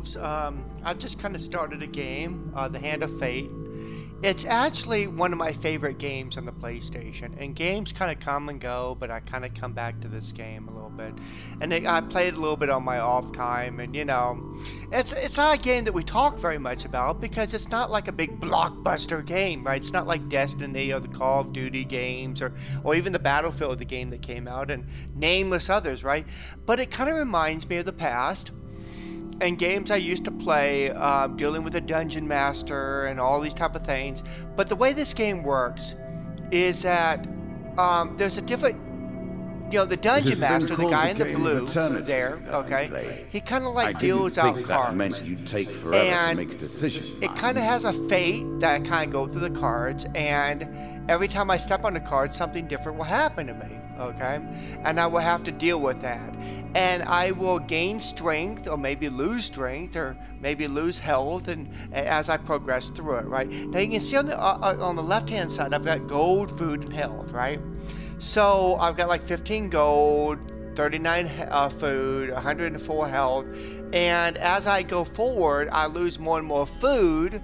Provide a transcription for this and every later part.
folks. I've just kind of started a game, The Hand of Fate. It's actually one of my favorite games on the PlayStation, and games kind of come and go, but I kind of come back to this game a little bit. And I played a little bit on my off time, and you know, it's not a game that we talk very much about because it's not like a big blockbuster game, right? It's not like Destiny or the Call of Duty games or even the Battlefield, the game that came out, and nameless others, right? But it kind of reminds me of the past. And games I used to play, dealing with a dungeon master and all these type of things. But the way this game works is that there's a different, you know, the dungeon master, the guy in the blue there, okay, he kind of like deals out cards. That meant you'd take forever to make a decision. It kind of has a fate that kind of go through the cards, and every time I step on the card, something different will happen to me, okay? And I will have to deal with that. And I will gain strength, or maybe lose strength, or maybe lose health, and as I progress through it, right? Now you can see on the left-hand side, I've got gold, food, and health, right? So I've got like 15 gold, 39 food, 104 health, and as I go forward, I lose more and more food,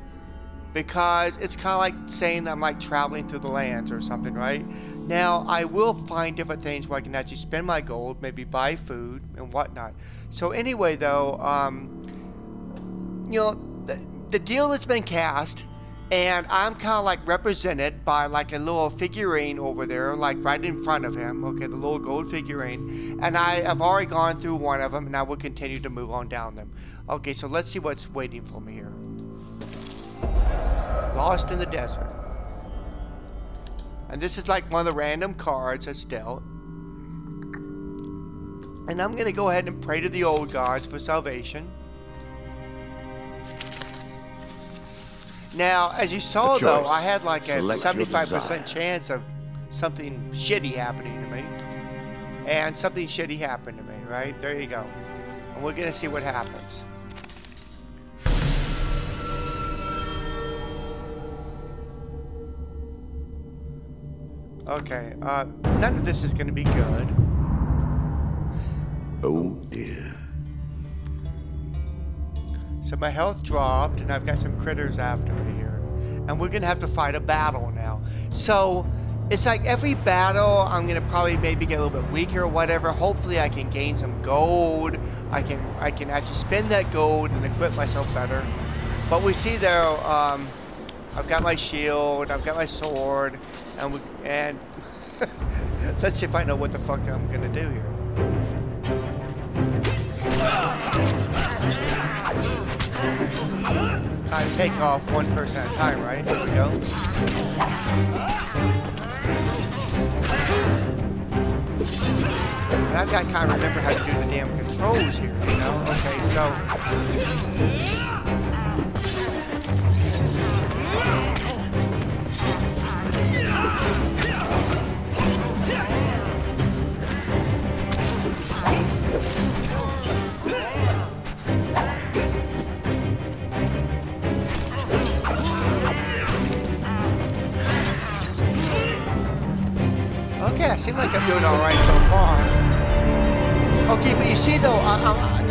because it's kind of like saying that I'm like traveling through the lands or something, right? Now, I will find different things where I can actually spend my gold, maybe buy food and whatnot. So anyway, though, you know, the deal has been cast, and I'm kind of like represented by like a little figurine over there, like right in front of him, okay, the little gold figurine. And I have already gone through one of them, and I will continue to move on down them. Okay, so let's see what's waiting for me here. Lost in the desert. And this is like one of the random cards that's dealt. And I'm going to go ahead and pray to the old gods for salvation. Now, as you saw though, I had like a 75% chance of something shitty happening to me. And something shitty happened to me, right? There you go. And we're going to see what happens. Okay, none of this is going to be good. Oh dear. So my health dropped, and I've got some critters after me here. And we're going to have to fight a battle now. So, it's like every battle, I'm going to probably maybe get a little bit weaker or whatever. Hopefully I can gain some gold. I can actually spend that gold and equip myself better. But we see there, I've got my shield, I've got my sword, and let's see if I know what the fuck I'm gonna do here. Kind of take off one person at a time, right? Here we go. And I've got to kind of remember how to do the damn controls here, you know? Okay, so... Okay, I seem like I'm doing all right so far. Okay, but you see though, I'm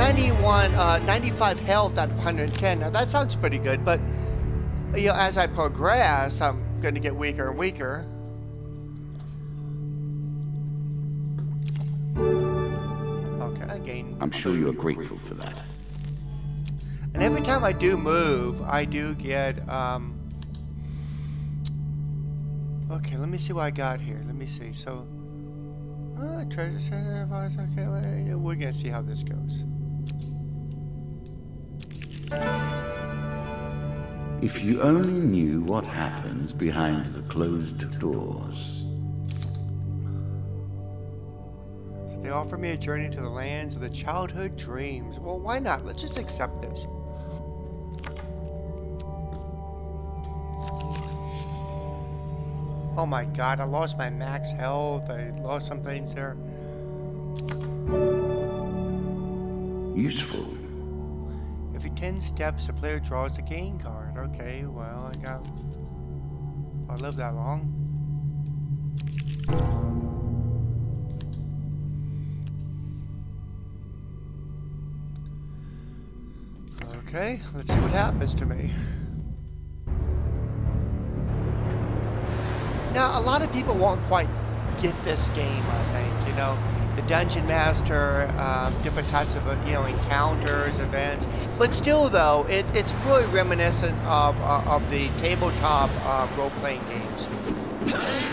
95 health out of 110. Now that sounds pretty good, but you know, as I progress, I'm going to get weaker and weaker. Okay, I gain. I'm sure you're grateful for that. And every time I do move, I do get. Okay, let me see what I got here. Let me see. So, treasure center. Okay, we're gonna see how this goes. If you only knew what happens behind the closed doors. They offer me a journey to the lands of the childhood dreams. Well, why not? Let's just accept this. Oh my god, I lost my max health. I lost some things there. Useful. Every 10 steps, the player draws a game card. Okay, well, I live that long. Okay, let's see what happens to me. Now, a lot of people won't quite get this game, I think. You know, the Dungeon Master, different types of, you know, encounters, events. But still, though, it's really reminiscent of the tabletop role-playing games.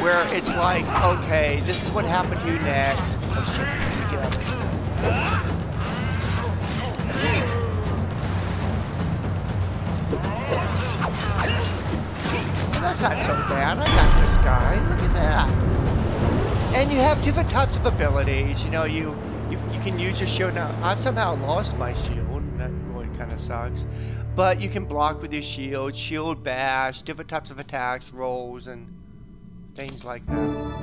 Where it's like, okay, this is what happened to you next. Oh, shit, get out of here. That's not so bad. I got this guy. Look at that. And you have different types of abilities. You know, you can use your shield. Now, I've somehow lost my shield, and that really kind of sucks. But you can block with your shield, shield bash, different types of attacks, rolls, and things like that.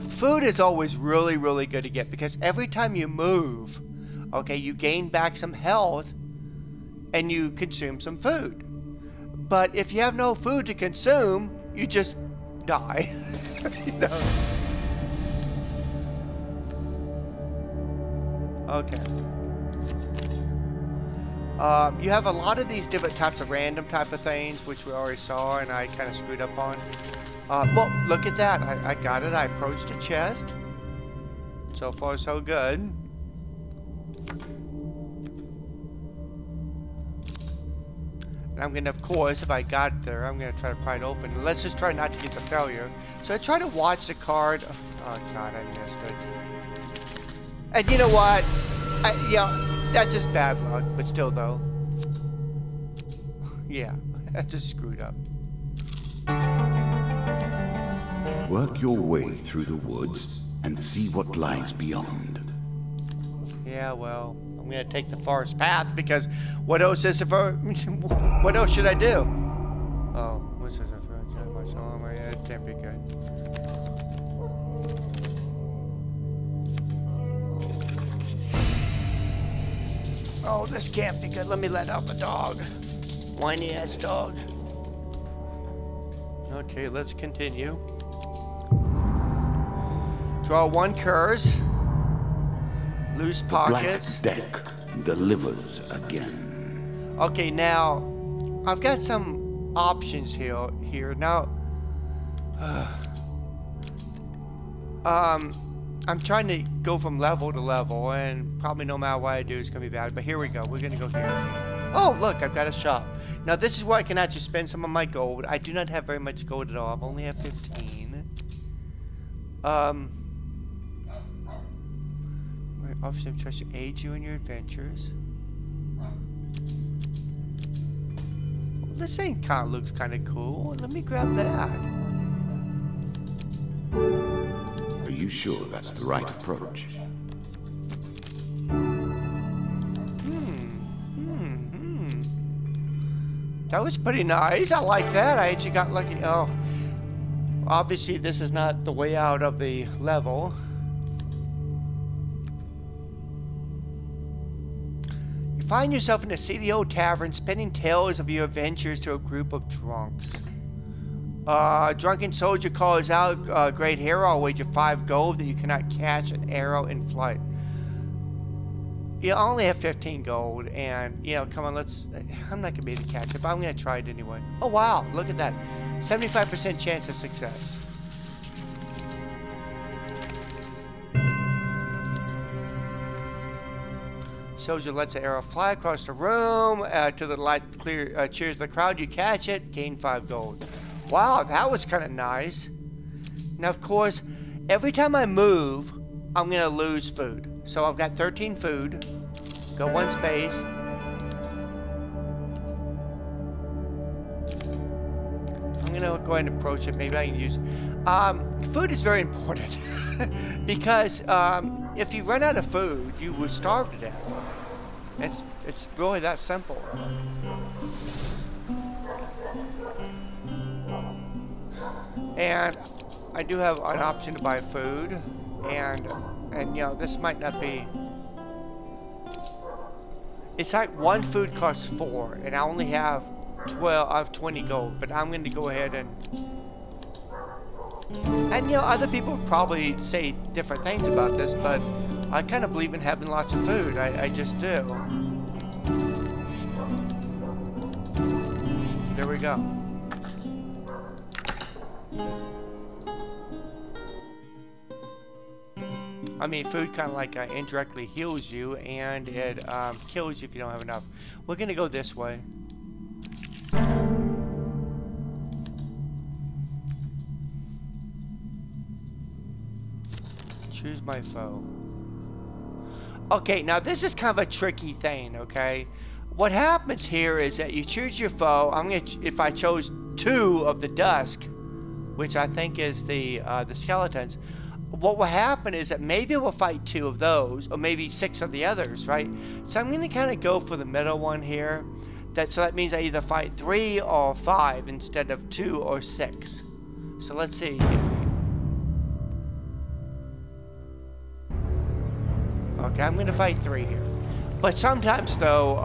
Food is always really, really good to get because every time you move, okay, you gain back some health and you consume some food. But if you have no food to consume, you just die. You know? Okay. You have a lot of these different types of random type of things, which we already saw, and I kind of screwed up on. Well, look at that. I got it. I approached a chest. So far, so good. I'm gonna, of course, if I got it there, I'm gonna try to pry it open. Let's just try not to get the failure. So I try to watch the card. Oh God, I missed it. And you know what? Yeah, that's just bad luck. But still, though, yeah, I just screwed up. Work your way through the woods and see what lies beyond. Yeah, well, I'm gonna take the forest path because what else is if I, what else should I do? Oh, what's this? It can't be good. Oh, this can't be good. Let me let out the dog. Whiny ass dog. Okay, let's continue. Draw one curse. Loose pockets. The black deck delivers again. Okay, now I've got some options here. Now, I'm trying to go from level to level, and probably no matter what I do, it's gonna be bad. But here we go. We're gonna go here. Oh, look, I've got a shop. Now this is where I can actually spend some of my gold. I do not have very much gold at all. I only have 15. Obviously, I'm trying to aid you in your adventures. Well, this thing kind of looks kind of cool. Let me grab that. Are you sure that's the right approach? That was pretty nice. I like that. I actually got lucky. Oh, obviously, this is not the way out of the level. Find yourself in a seedy old tavern, spinning tales of your adventures to a group of drunks. Drunken soldier calls out, great hero, I'll wager 5 gold that you cannot catch an arrow in flight. You only have 15 gold, and, you know, come on, I'm not going to be able to catch it, but I'm going to try it anyway. Oh, wow, look at that. 75% chance of success. Soldier lets the arrow fly across the room to the light clear cheers the crowd. You catch it, gain 5 gold. Wow, that was kind of nice. Now, of course, every time I move, I'm going to lose food. So I've got 13 food. Go 1 space. I'm going to go ahead and approach it. Maybe I can use... food is very important. Because if you run out of food, you will starve to death. It's really that simple. And I do have an option to buy food, and you know, this might not be. It's like 1 food costs 4, and I only have 12 of 20 gold. But I'm going to go ahead and you know, other people probably say different things about this, but I kind of believe in having lots of food. I just do. there we go. I mean, food kind of like indirectly heals you, and it kills you if you don't have enough. We're gonna go this way. Choose my foe. Okay, now this is kind of a tricky thing, okay? What happens here is that you choose your foe. If I chose 2 of the dusk, which I think is the skeletons, what will happen is that maybe we'll fight 2 of those, or maybe 6 of the others, right? So I'm gonna kind of go for the middle one here. So that means I either fight 3 or 5 instead of 2 or 6. So let's see if okay, I'm gonna fight 3 here. But sometimes though,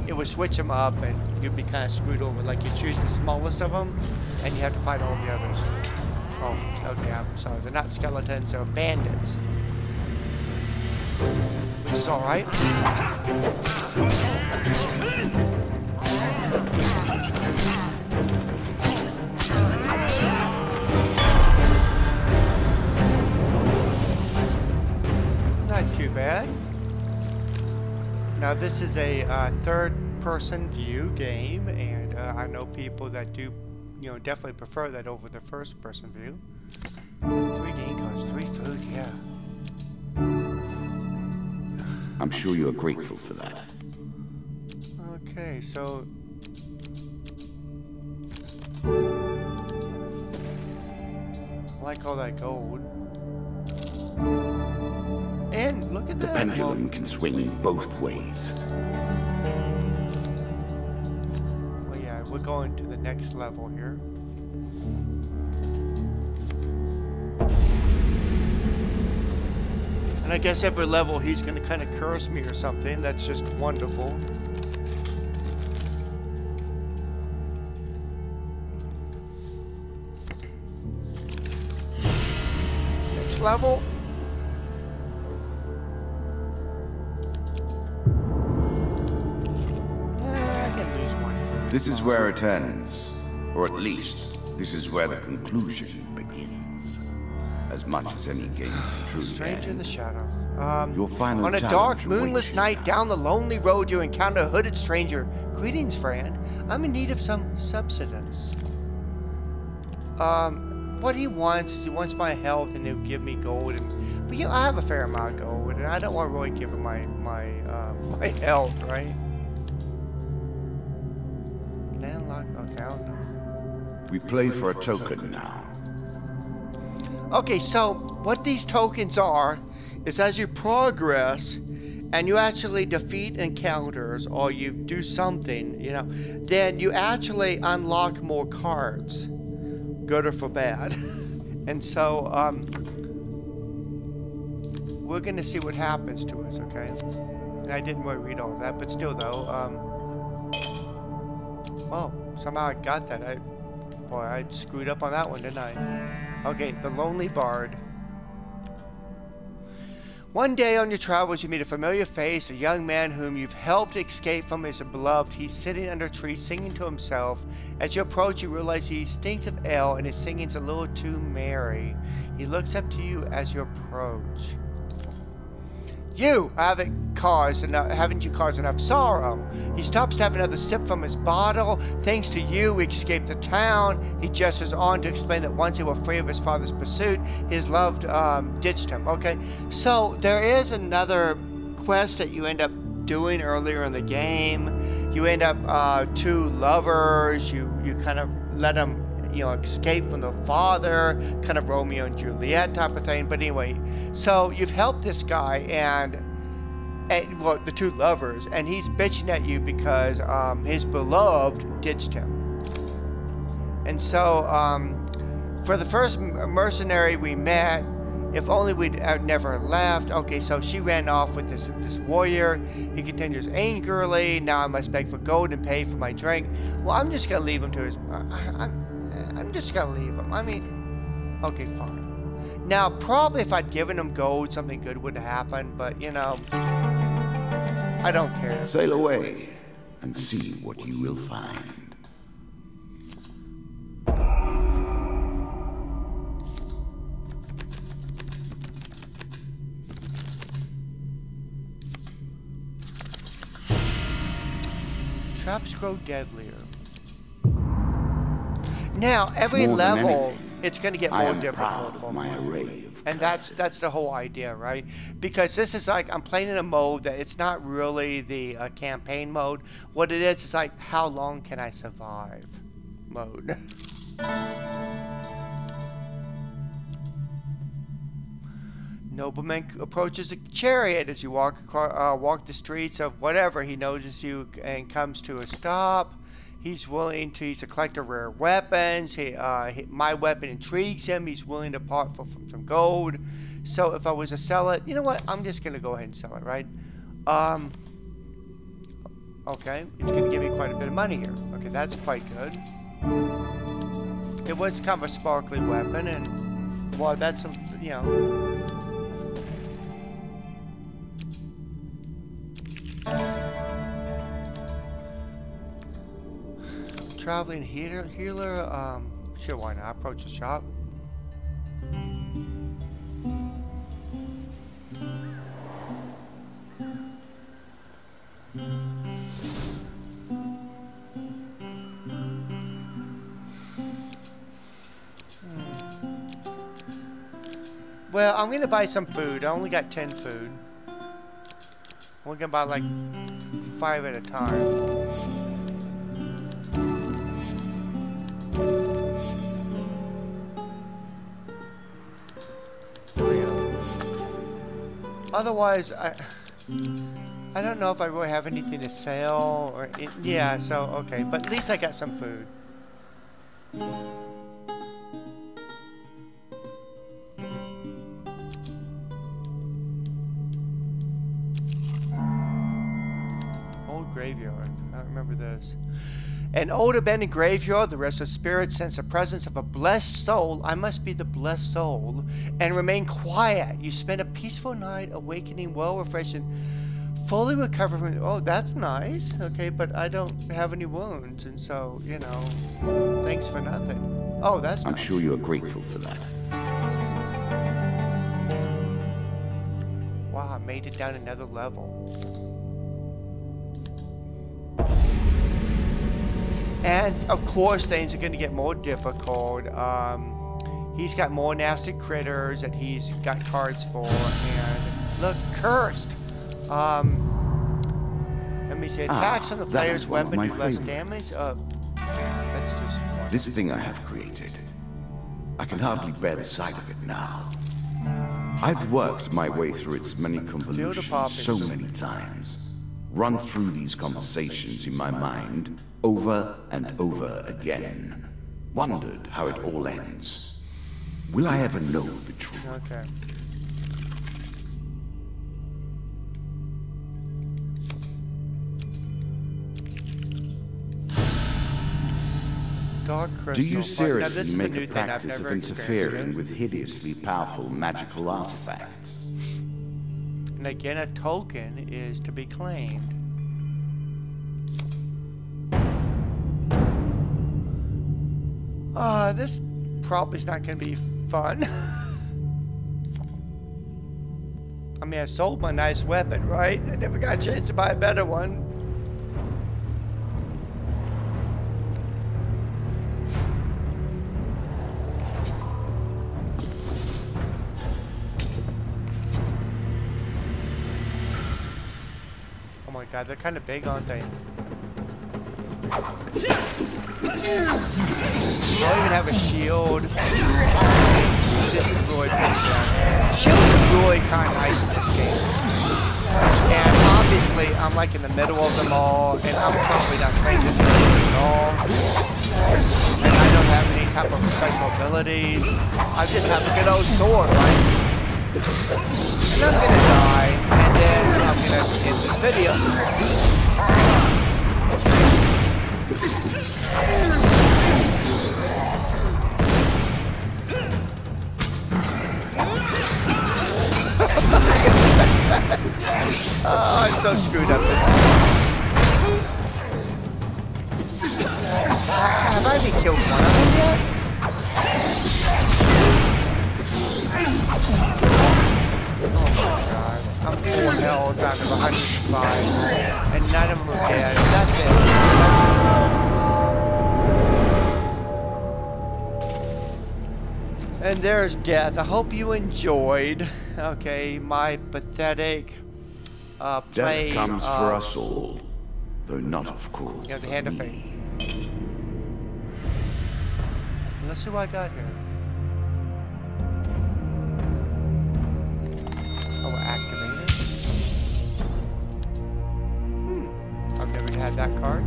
it will switch them up and you'll be kind of screwed over. Like you choose the smallest of them and you have to fight all the others. Oh, okay, I'm sorry. They're not skeletons, they're bandits. Which is alright. Not too bad. Now this is a third-person view game, and I know people that do, you know, definitely prefer that over the first-person view. 3 game cards, 3 food, yeah. I'm sure you're grateful for that. Okay, so I like all that gold. And look at The that. pendulum can swing both ways. Well, yeah, we're going to the next level here. And I guess every level he's going to kind of curse me or something. That's just wonderful. Next level. This is where it ends. Or at least, this is where the conclusion begins. As much as any game can truly Stranger in the end. shadow. Your final On a challenge dark, awaits moonless you night now. down the lonely road, you encounter a hooded stranger. Greetings, friend. I'm in need of some subsistence. What he wants is he wants my health, and he'll give me gold. But you know, I have a fair amount of gold, and I don't want to really give him my health, right? Can I unlock? Okay, I don't know. We play for a token now. Okay, so what these tokens are is as you progress and you actually defeat encounters or you do something, you know, then you actually unlock more cards, good or for bad. And so we're gonna see what happens to us, okay? And I didn't really read all of that, but still though, oh, somehow I got that. Boy, I screwed up on that one, didn't I? Okay, the Lonely Bard. One day on your travels, you meet a familiar face, a young man whom you've helped escape from his beloved. He's sitting under a tree singing to himself. As you approach, you realize he stinks of ale and his singing's a little too merry. He looks up to you as you approach. You haven't you caused enough sorrow? He stops to have another sip from his bottle. Thanks to you, we escaped the town. He gestures on to explain that once he was free of his father's pursuit, his love ditched him. Okay, so there is another quest that you end up doing earlier in the game. You end up 2 lovers. You kind of let them, you know, escape from the father, kind of Romeo and Juliet type of thing. But anyway, so you've helped this guy and well, the 2 lovers, and he's bitching at you because his beloved ditched him. And so for the first mercenary we met, if only we'd never left. Okay, so she ran off with this warrior. He continues angrily. Now I must beg for gold and pay for my drink. Well, I'm just gonna leave him to his. I'm just gonna leave him. I mean, okay, fine. Now, probably if I'd given him gold, something good would have happened, but, you know, I don't care. Sail away and see what you will find. traps grow deadlier. Now, every More than level, anything, it's going to get I more am difficult proud for of my me. array of And curses. that's the whole idea, right? Because this is like, I'm playing in a mode that it's not really the campaign mode. What it is like, how long can I survive mode. Nobleman approaches a chariot as you walk the streets of whatever. He notices you and comes to a stop. He's a collector of rare weapons. My weapon intrigues him. He's willing to part for some gold. So if I was to sell it, you know what? I'm just gonna go ahead and sell it, right? Okay, it's gonna give me quite a bit of money here. Okay, that's quite good. It was kind of a sparkly weapon, and well, that's you know. Traveling healer, sure, why not? Approach the shop. Well, I'm gonna buy some food. I only got 10 food. We're gonna buy like 5 at a time. Otherwise, I don't know if I really have anything to sell or yeah. So okay, but at least I got some food. Old graveyard. I remember this. An old abandoned graveyard, the rest of spirits sense the presence of a blessed soul. I must be the blessed soul. And remain quiet. You spend a peaceful night awakening, well refreshed, and fully recovered from... Oh, that's nice. Okay, but I don't have any wounds, and so, you know, thanks for nothing. Oh, that's I'm nice. sure you are grateful for that. Wow, I made it down another level. And, of course, things are going to get more difficult. He's got more nasty critters that he's got cards for. And, look, cursed. Let me see. Attacks on the player's weapon do less damage. That's just one. This thing I have created, I can hardly bear the sight of it now. I've worked my way through its many convolutions so many times. Run through these conversations in my mind over and over again. Wondered how it all ends. Will I ever know the truth? Okay. Dark crystal. Do you seriously make a I've practice of never interfering with hideously powerful magical artifacts? And again, a token is to be claimed. This probably is not going to be fun. I mean, I sold my nice weapon, right? I never got a chance to buy a better one. Oh my god, they're kind of big, aren't they? I don't even have a shield. This is really big. Shields are really kind of nice in this game. And obviously, I'm like in the middle of them all, and I'm probably not playing this very good at all. And I don't have any type of special abilities. I just have a good old sword, right? And I'm gonna die, and then I'm gonna end this video. Oh, I'm so screwed up. Have I even killed one of them yet? Oh my god. I'm full health out of 105, and none of them are dead. That's it. And there's death. I hope you enjoyed. Okay, my pathetic play. Death comes for us all, though not, of course, You know, the for hand of me. fate. Let's see what I got here. Oh, activated. I've never had that card.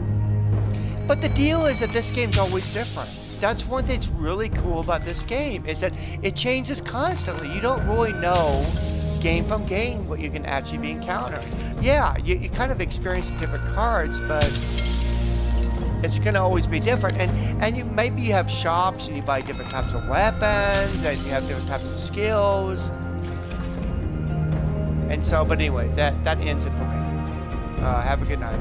But the deal is that this game's always different. That's one thing that's really cool about this game, is that it changes constantly. You don't really know game from game what you can actually be encountering. Yeah, you kind of experience different cards, but it's going to always be different. And maybe you have shops and you buy different types of weapons and you have different types of skills. And so, but anyway, that ends it for me. Have a good night.